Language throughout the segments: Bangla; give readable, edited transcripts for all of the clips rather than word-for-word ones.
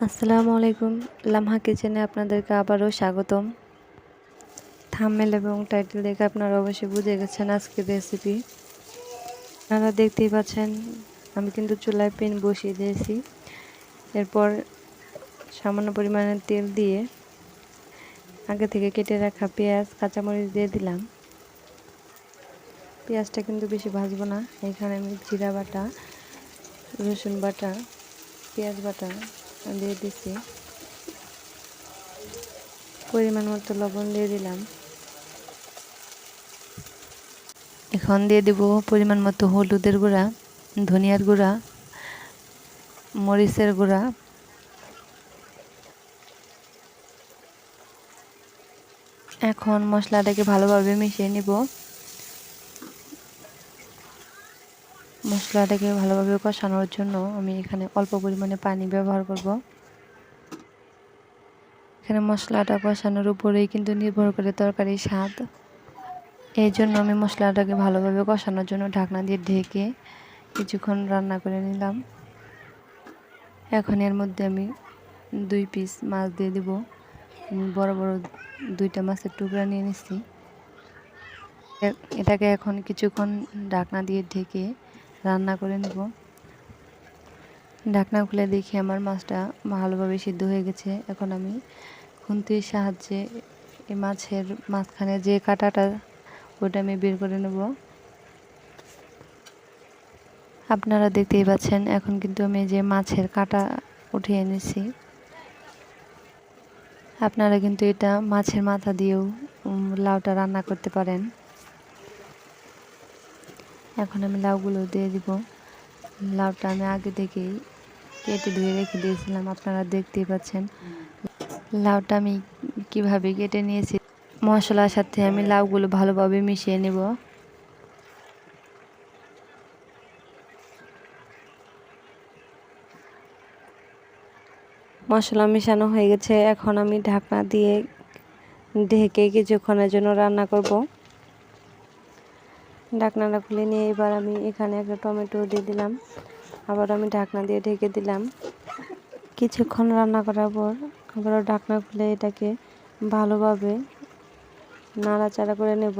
আসসালামু আলাইকুম। লামহা কিচেনে আপনাদেরকে আবারও স্বাগতম। থাম্বনেল এবং টাইটেল দেখে আপনারা অবশ্যই বুঝে গেছেন আজকের রেসিপি। আপনারা দেখতেই পাচ্ছেন আমি কিন্তু চুলায় প্যান বসিয়ে দিয়েছি। এরপর সামান্য পরিমাণে তেল দিয়ে আগে থেকে কেটে রাখা পেঁয়াজ কাঁচামরিচ দিয়ে দিলাম। পেঁয়াজটা কিন্তু বেশি ভাজবো না। এখানে আমি জিরা বাটা, রসুন বাটা, পেঁয়াজ বাটা দিয়ে দিচ্ছি। পরিমাণ মতো লবণ দিয়ে দিলাম। এখন দিয়ে দেব পরিমাণ মতো হলুদের গুঁড়া, ধনিয়ার গুঁড়া, মরিচের গুঁড়া, এখন মশলাটাকে ভালোভাবে মিশিয়ে নিব। মশলাটাকে ভালোভাবে কষানোর জন্য আমি এখানে অল্প পরিমাণে পানি ব্যবহার করব। এখানে মশলাটা কষানোর উপরেই কিন্তু নির্ভর করে তরকারির স্বাদ। এই জন্য আমি মশলাটাকে ভালোভাবে কষানোর জন্য ঢাকনা দিয়ে ঢেকে কিছুক্ষণ রান্না করে নিলাম। এখন এর মধ্যে আমি 2 পিস মাছ দিয়ে দিব। বড় বড় 2টা মাছের টুকরা নিয়ে নিচ্ছি। এটাকে এখন কিছুক্ষণ ঢাকনা দিয়ে ঢেকে রান্না করে নেব। ঢাকনা খুলে দেখি আমার মাছটা ভালোভাবে সিদ্ধ হয়ে গেছে। এখন আমি খুন্তির সাহায্যে এই মাছের মাঝখানে যে কাঁটাটা ওটা আমি বের করে নেব। আপনারা দেখতেই পাচ্ছেন এখন কিন্তু আমি যে মাছের কাঁটা উঠিয়ে নিয়েছি। আপনারা কিন্তু এটা মাছের মাথা দিয়েও লাউটা রান্না করতে পারেন। এখন আমি লাউগুলো দিয়ে দিব। লাউটা আমি আগে থেকেই কেটে ধুয়ে রেখে দিয়েছিলাম। আপনারা দেখতেই পাচ্ছেন লাউটা আমি কিভাবে কেটে নিয়েছি। মশলার সাথে আমি লাউগুলো ভালোভাবে মিশিয়ে নেব। মশলা মেশানো হয়ে গেছে। এখন আমি ঢাকনা দিয়ে ঢেকে কিছুক্ষণের জন্য রান্না করব। ঢাকনাটা খুলে নিয়ে এবার আমি এখানে একটা টমেটো দিয়ে দিলাম। আবার আমি ঢাকনা দিয়ে ঢেকে দিলাম। কিছুক্ষণ রান্না করার পর আবারও ঢাকনা খুলে এটাকে ভালোভাবে নাড়াচাড়া করে নেব।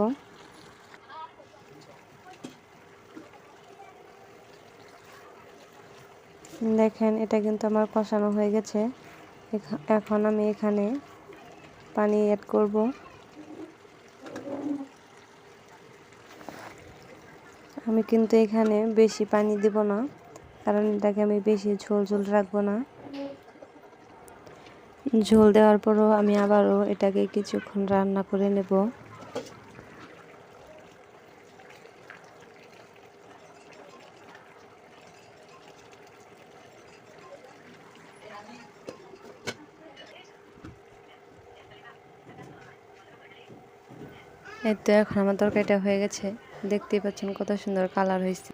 দেখেন এটা কিন্তু আমার কষানো হয়ে গেছে। এখন আমি এখানে পানি অ্যাড করব। আমি কিন্তু এখানে বেশি পানি দেব না, কারণ এটাকে আমি বেশি ঝোল ঝোল রাখবো না। ঝোল দেওয়ার পরও আমি আবারও এটাকে কিছুক্ষণ রান্না করে নেব। এই তো এখন আমার তরকারিটা হয়ে গেছে। দেখতেই পাচ্ছেন কত সুন্দর কালার হয়েছে।